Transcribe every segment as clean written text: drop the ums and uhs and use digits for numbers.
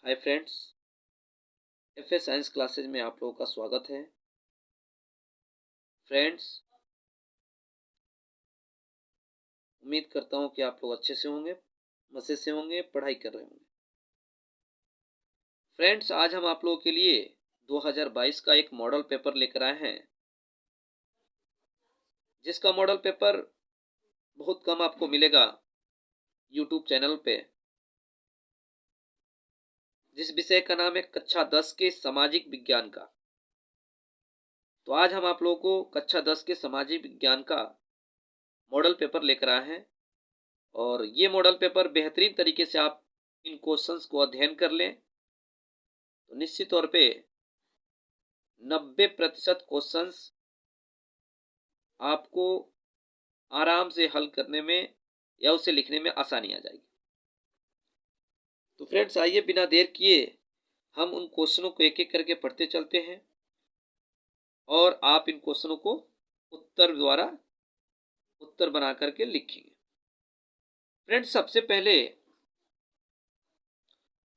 Hi friends, FA science classes में आप लोगों का स्वागत है। फ्रेंड्स, उम्मीद करता हूँ कि आप लोग अच्छे से होंगे, मज़े से होंगे, पढ़ाई कर रहे होंगे। फ्रेंड्स, आज हम आप लोगों के लिए 2022 का एक मॉडल पेपर लेकर आए हैं, जिसका मॉडल पेपर बहुत कम आपको मिलेगा यूट्यूब चैनल पे, जिस विषय का नाम है कक्षा 10 के सामाजिक विज्ञान का। तो आज हम आप लोगों को कक्षा 10 के सामाजिक विज्ञान का मॉडल पेपर लेकर आए हैं और ये मॉडल पेपर बेहतरीन तरीके से आप इन क्वेश्चंस को अध्ययन कर लें तो निश्चित तौर पे 90% क्वेश्चंस आपको आराम से हल करने में या उसे लिखने में आसानी आ जाएगी। तो फ्रेंड्स, आइए बिना देर किए हम उन क्वेश्चनों को एक एक करके पढ़ते चलते हैं और आप इन क्वेश्चनों को उत्तर बना करके लिखेंगे। फ्रेंड्स, सबसे पहले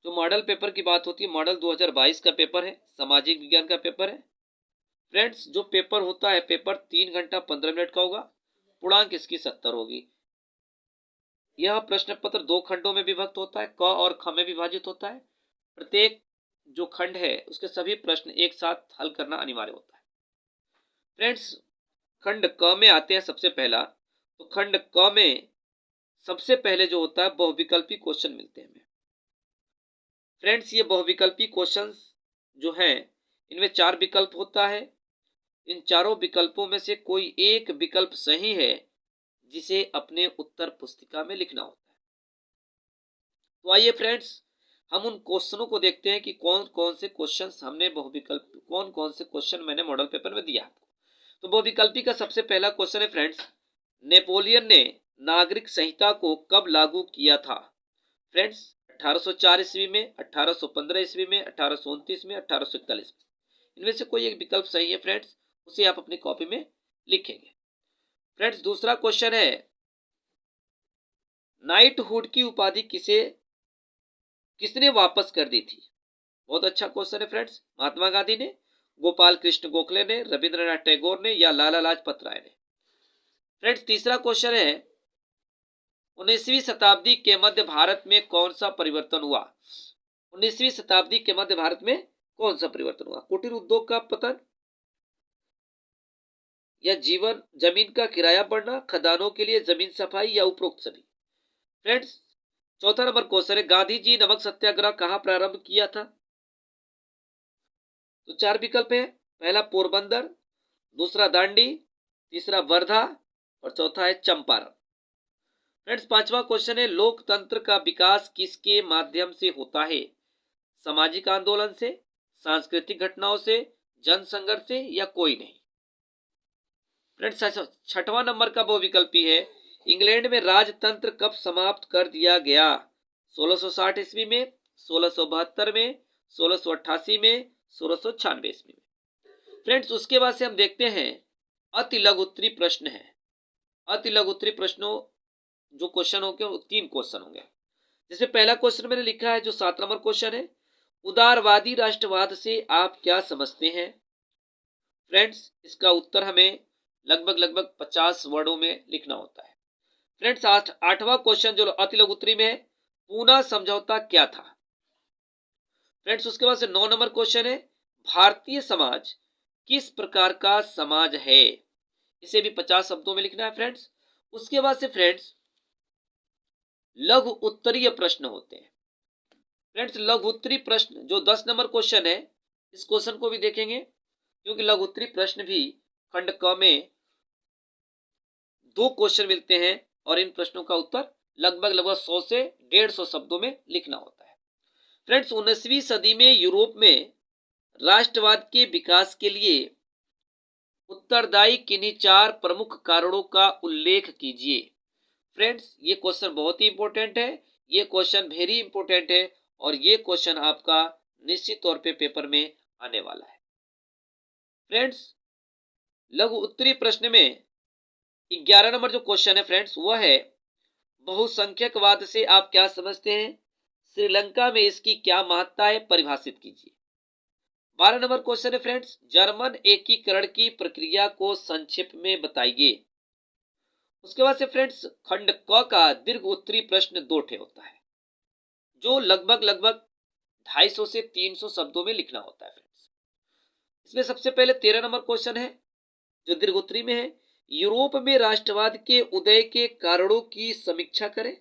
जो मॉडल पेपर की बात होती है, मॉडल 2022 का पेपर है, सामाजिक विज्ञान का पेपर है। फ्रेंड्स, जो पेपर होता है, पेपर 3 घंटा 15 मिनट का होगा। पूर्णांक इसकी 70 होगी। यह प्रश्न पत्र 2 खंडों में विभक्त होता है, क और ख में विभाजित होता है। प्रत्येक जो खंड है उसके सभी प्रश्न एक साथ हल करना अनिवार्य होता है। फ्रेंड्स, खंड क में आते हैं सबसे पहला। तो खंड क में सबसे पहले जो होता है बहुविकल्पी क्वेश्चन मिलते हैं हमें। फ्रेंड्स, ये बहुविकल्पी क्वेश्चंस जो हैं, इनमें 4 विकल्प होता है। इन चारों विकल्पों में से कोई एक विकल्प सही है जिसे अपने उत्तर पुस्तिका में लिखना होता है। तो आइए फ्रेंड्स, हम उन क्वेश्चनों को देखते हैं कि कौन कौन से क्वेश्चंस हमने कौन कौन से क्वेश्चन मैंने मॉडल पेपर में दिया आपको। तो बहुविकल्पी का सबसे पहला क्वेश्चन है फ्रेंड्स, नेपोलियन ने नागरिक संहिता को कब लागू किया था? फ्रेंड्स, 1804 ईस्वी में, 1815 ईस्वी में, 1829 में, 1841 में। इनमें से कोई एक विकल्प सही है फ्रेंड्स, उसे आप अपनी कॉपी में लिखेंगे। फ्रेंड्स, दूसरा क्वेश्चन है, नाइटहुड की उपाधि किसने वापस कर दी थी? बहुत अच्छा क्वेश्चन है फ्रेंड्स। महात्मा गांधी ने, गोपाल कृष्ण गोखले ने, रविंद्रनाथ टैगोर ने या लाला लाजपत राय ने? फ्रेंड्स, तीसरा क्वेश्चन है, 19वीं शताब्दी के मध्य भारत में कौन सा परिवर्तन हुआ? 19वीं शताब्दी के मध्य भारत में कौन सा परिवर्तन हुआ? कुटीर उद्योग का पतन या जमीन का किराया बढ़ना, खदानों के लिए जमीन सफाई या उपरोक्त सभी? फ्रेंड्स, चौथा नंबर क्वेश्चन है, गांधी जी नमक सत्याग्रह कहां प्रारंभ किया था? तो 4 विकल्प है। पहला पोरबंदर, दूसरा दांडी, तीसरा वर्धा और चौथा है चंपारण। फ्रेंड्स, पांचवा क्वेश्चन है, लोकतंत्र का विकास किसके माध्यम से होता है? सामाजिक आंदोलन से, सांस्कृतिक घटनाओं से, जनसंघर्ष से या कोई नहीं? फ्रेंड्स, छठवां नंबर का बहुविकल्पी है, इंग्लैंड में राजतंत्र कब समाप्त कर दिया गया? 1660 ईस्वी में, 1672 में, 1688 में, 1696 ईस्वी में? फ्रेंड्स, उसके बाद से हम देखते हैं अति लघु उत्तरीय प्रश्न है। अति लघु उत्तरीय प्रश्नों जो क्वेश्चन होंगे वो 3 क्वेश्चन होंगे, जिसमें पहला क्वेश्चन मैंने लिखा है जो 7 नंबर क्वेश्चन है, उदारवादी राष्ट्रवाद से आप क्या समझते हैं? फ्रेंड्स, इसका उत्तर हमें लगभग 50 वर्डों में लिखना होता है। फ्रेंड्स, आठवां क्वेश्चन जो अति लघु उत्तरीय में है, पूना समझौता क्या था? फ्रेंड्स, उसके बाद से 9 नंबर क्वेश्चन है, भारतीय समाज किस प्रकार का समाज है? इसे भी 50 शब्दों में लिखना है फ्रेंड्स। उसके बाद से फ्रेंड्स लघु उत्तरीय प्रश्न होते हैं। फ्रेंड्स, लघु उत्तरीय प्रश्न जो 10 नंबर क्वेश्चन है, इस क्वेश्चन को भी देखेंगे क्योंकि लघु उत्तरीय प्रश्न भी खंड क में 2 क्वेश्चन मिलते हैं और इन प्रश्नों का उत्तर लगभग 100 से 150 शब्दों में लिखना होता है। फ्रेंड्स, 19वीं सदी में यूरोप में राष्ट्रवाद के विकास के लिए उत्तरदायी किन्हीं 4 प्रमुख कारणों का उल्लेख कीजिए। फ्रेंड्स, ये क्वेश्चन बहुत ही इंपॉर्टेंट है, ये क्वेश्चन वेरी इंपॉर्टेंट है और ये क्वेश्चन आपका निश्चित तौर पे पेपर में आने वाला है। फ्रेंड्स, लघु उत्तरीय प्रश्न में 11 नंबर जो क्वेश्चन है फ्रेंड्स, वह है बहुसंख्यकवाद से आप क्या समझते हैं? श्रीलंका में इसकी क्या महत्ता है, परिभाषित कीजिए। 12 नंबर क्वेश्चन है फ्रेंड्स, जर्मन एकीकरण की प्रक्रिया को संक्षेप में बताइए। उसके बाद से फ्रेंड्स खंड क का दीर्घ उत्तरी प्रश्न 2 ठे होता है, जो लगभग 250 से 300 शब्दों में लिखना होता है फ्रेंड्स। इसमें सबसे पहले 13 नंबर क्वेश्चन है जो दीर्घ उत्तरी में है, यूरोप में राष्ट्रवाद के उदय के कारणों की समीक्षा करें।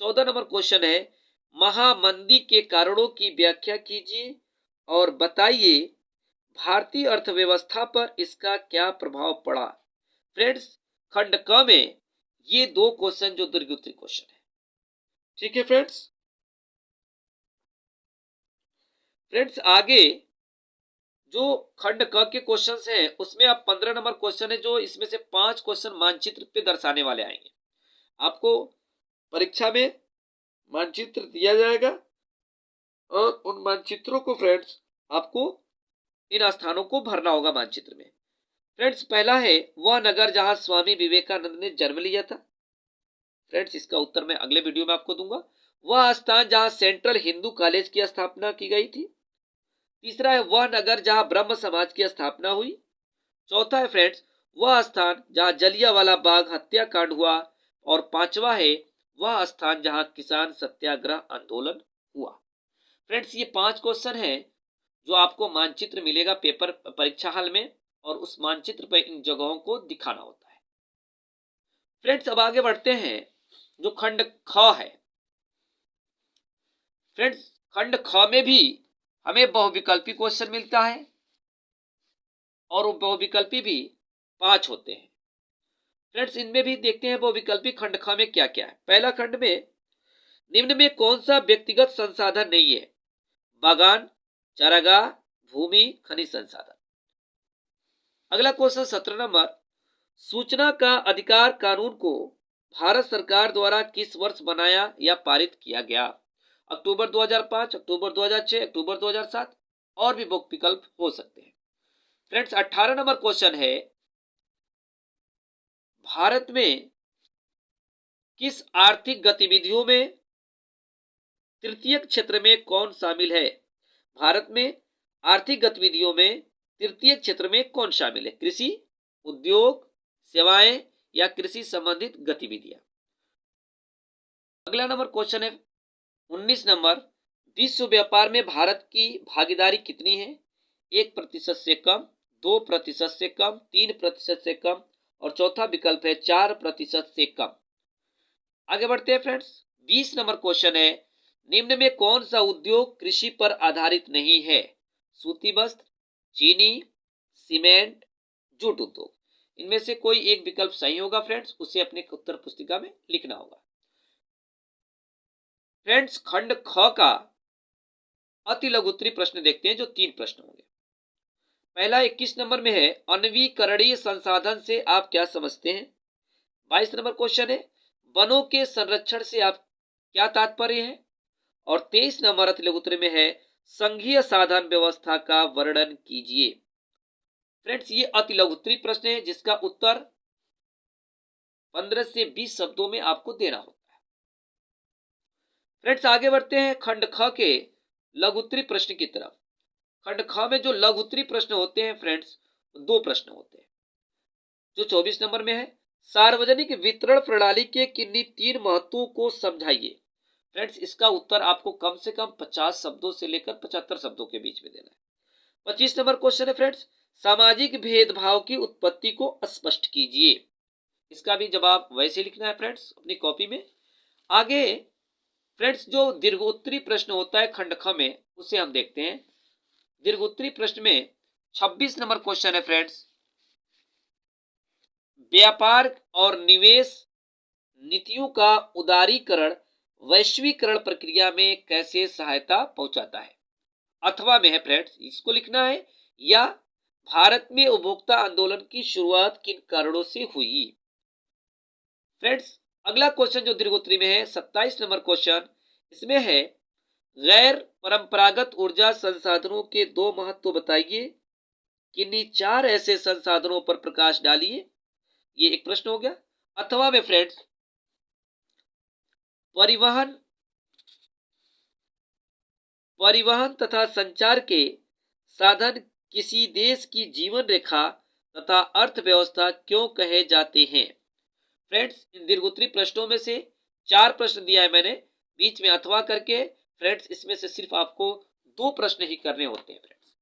14 नंबर क्वेश्चन है, महामंदी के कारणों की व्याख्या कीजिए और बताइए भारतीय अर्थव्यवस्था पर इसका क्या प्रभाव पड़ा। फ्रेंड्स खंड क में ये 2 क्वेश्चन जो दीर्घ उत्तरी क्वेश्चन है। ठीक है फ्रेंड्स। फ्रेंड्स आगे जो खंड क के क्वेश्चंस हैं उसमें अब 15 नंबर क्वेश्चन है, जो इसमें से 5 क्वेश्चन मानचित्र पे दर्शाने वाले आएंगे। आपको परीक्षा में मानचित्र दिया जाएगा और उन मानचित्रों को फ्रेंड्स आपको इन स्थानों को भरना होगा मानचित्र में। फ्रेंड्स पहला है वह नगर जहां स्वामी विवेकानंद ने जन्म लिया था। फ्रेंड्स इसका उत्तर मैं अगले वीडियो में आपको दूंगा। वह स्थान जहां सेंट्रल हिंदू कॉलेज की स्थापना की गई थी। तीसरा है वह नगर जहां ब्रह्म समाज की स्थापना हुई। चौथा है फ्रेंड्स वह स्थान जहां जलियांवाला बाग हत्याकांड हुआ। और पांचवा है वह स्थान जहां किसान सत्याग्रह आंदोलन हुआ। फ्रेंड्स ये 5 क्वेश्चन हैं जो आपको मानचित्र मिलेगा पेपर परीक्षा हॉल में, और उस मानचित्र पर इन जगहों को दिखाना होता है। फ्रेंड्स अब आगे बढ़ते हैं जो खंड ख है। फ्रेंड्स खंड ख में भी हमें बहुविकल्पी क्वेश्चन मिलता है और वो बहुविकल्पी भी 5 होते हैं। फ्रेंड्स इनमें भी देखते हैं बहुविकल्पी खंड ख में क्या क्या है। पहला खंड में निम्न में कौन सा व्यक्तिगत संसाधन नहीं है, बागान, चारागाह, भूमि, खनिज संसाधन। अगला क्वेश्चन 17 नंबर, सूचना का अधिकार कानून को भारत सरकार द्वारा किस वर्ष बनाया या पारित किया गया। अक्टूबर 2005, अक्टूबर 2006, अक्टूबर 2007 और भी विकल्प हो सकते हैं। फ्रेंड्स 18 नंबर क्वेश्चन है, भारत में किस आर्थिक गतिविधियों में तृतीय क्षेत्र में कौन शामिल है। भारत में आर्थिक गतिविधियों में तृतीय क्षेत्र में कौन शामिल है, कृषि, उद्योग, सेवाएं या कृषि संबंधित गतिविधियां। अगला नंबर क्वेश्चन है 19 नंबर, विश्व व्यापार में भारत की भागीदारी कितनी है। 1% से कम, 2% से कम, 3% से कम और चौथा विकल्प है 4% से कम। आगे बढ़ते हैं फ्रेंड्स। 20 नंबर क्वेश्चन है, निम्न में कौन सा उद्योग कृषि पर आधारित नहीं है। सूती वस्त्र, चीनी, सीमेंट, जूट उद्योग। इनमें से कोई एक विकल्प सही होगा फ्रेंड्स, उसे अपने उत्तर पुस्तिका में लिखना होगा। फ्रेंड्स खंड ख का अति लघु उत्तरी प्रश्न देखते हैं जो 3 प्रश्न होंगे। पहला 21 नंबर में है, अनवीकरणीय संसाधन से आप क्या समझते हैं। 22 नंबर क्वेश्चन है, वनों के संरक्षण से आप क्या तात्पर्य है। और 23 नंबर अति लघु उत्तरी में है, संघीय साधन व्यवस्था का वर्णन कीजिए। फ्रेंड्स ये अति लघु उत्तरी प्रश्न है जिसका उत्तर 15 से 20 शब्दों में आपको देना होता है। फ्रेंड्स आगे बढ़ते हैं खंड ख के लघु उत्तरी प्रश्न की तरफ। खंड ख में जो लघु उत्तरी प्रश्न होते हैं फ्रेंड्स 2 प्रश्न होते हैं। जो 24 नंबर में है, सार्वजनिक वितरण प्रणाली के किन्हीं 3 महत्वों को समझाइए। फ्रेंड्स इसका उत्तर आपको कम से कम 50 शब्दों से लेकर 75 शब्दों के बीच में देना है। 25 नंबर क्वेश्चन है फ्रेंड्स, सामाजिक भेदभाव की उत्पत्ति को स्पष्ट कीजिए। इसका भी जवाब वैसे लिखना है फ्रेंड्स अपनी कॉपी में। आगे फ्रेंड्स जो दीर्घोत्तरी प्रश्न होता है खंड ख में उसे हम देखते हैं। दीर्घोत्तरी प्रश्न में 26 नंबर क्वेश्चन है फ्रेंड्स, व्यापार और निवेश नीतियों का उदारीकरण वैश्वीकरण प्रक्रिया में कैसे सहायता पहुंचाता है। अथवा में है फ्रेंड्स, इसको लिखना है, या भारत में उपभोक्ता आंदोलन की शुरुआत किन कारणों से हुई। फ्रेंड्स अगला क्वेश्चन जो दीर्घोत्तरी में है 27 नंबर क्वेश्चन, इसमें है गैर परंपरागत ऊर्जा संसाधनों के 2 महत्व बताइए, किन्हीं 4 ऐसे संसाधनों पर प्रकाश डालिए। ये एक प्रश्न हो गया। अथवा में फ्रेंड्स परिवहन परिवहन तथा संचार के साधन किसी देश की जीवन रेखा तथा अर्थव्यवस्था क्यों कहे जाते हैं? फ्रेंड्स, इन दीर्घोत्तरी प्रश्नों में से 4 प्रश्न दिया है मैंने बीच में अथवा करके। फ्रेंड्स, इसमें से सिर्फ आपको 2 प्रश्न ही करने होते हैं फ्रेंड्स।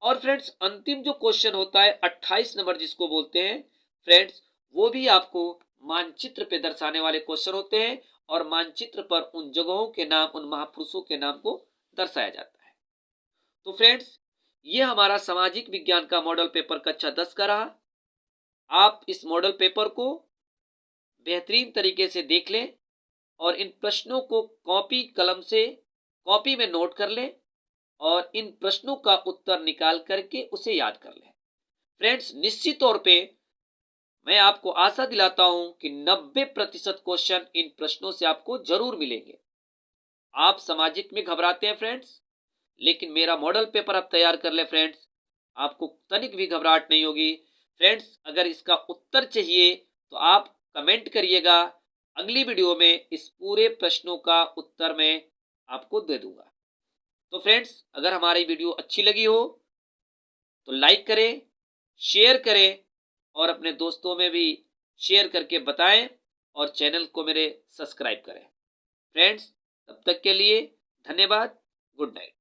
और फ्रेंड्स, अंतिम जो क्वेश्चन होता है 28 नंबर जिसको बोलते हैं फ्रेंड्स, वो भी आपको मानचित्र पे दर्शाने वाले क्वेश्चन होते हैं और मानचित्र पर उन जगहों के नाम, उन महापुरुषों के नाम को दर्शाया जाता है। तो फ्रेंड्स, ये हमारा सामाजिक विज्ञान का मॉडल पेपर कक्षा 10 का रहा। आप इस मॉडल पेपर को बेहतरीन तरीके से देख लें और इन प्रश्नों को कॉपी कलम से कॉपी में नोट कर लें और इन प्रश्नों का उत्तर निकाल करके उसे याद कर लें। फ्रेंड्स, निश्चित तौर पे मैं आपको आशा दिलाता हूं कि 90% क्वेश्चन इन प्रश्नों से आपको जरूर मिलेंगे। आप सामाजिक में घबराते हैं फ्रेंड्स, लेकिन मेरा मॉडल पेपर आप तैयार कर ले फ्रेंड्स, आपको तनिक भी घबराहट नहीं होगी। फ्रेंड्स, अगर इसका उत्तर चाहिए तो आप कमेंट करिएगा, अगली वीडियो में इस पूरे प्रश्नों का उत्तर मैं आपको दे दूंगा। तो फ्रेंड्स, अगर हमारी वीडियो अच्छी लगी हो तो लाइक करें, शेयर करें और अपने दोस्तों में भी शेयर करके बताएं और चैनल को मेरे सब्सक्राइब करें। फ्रेंड्स, तब तक के लिए धन्यवाद। Good night.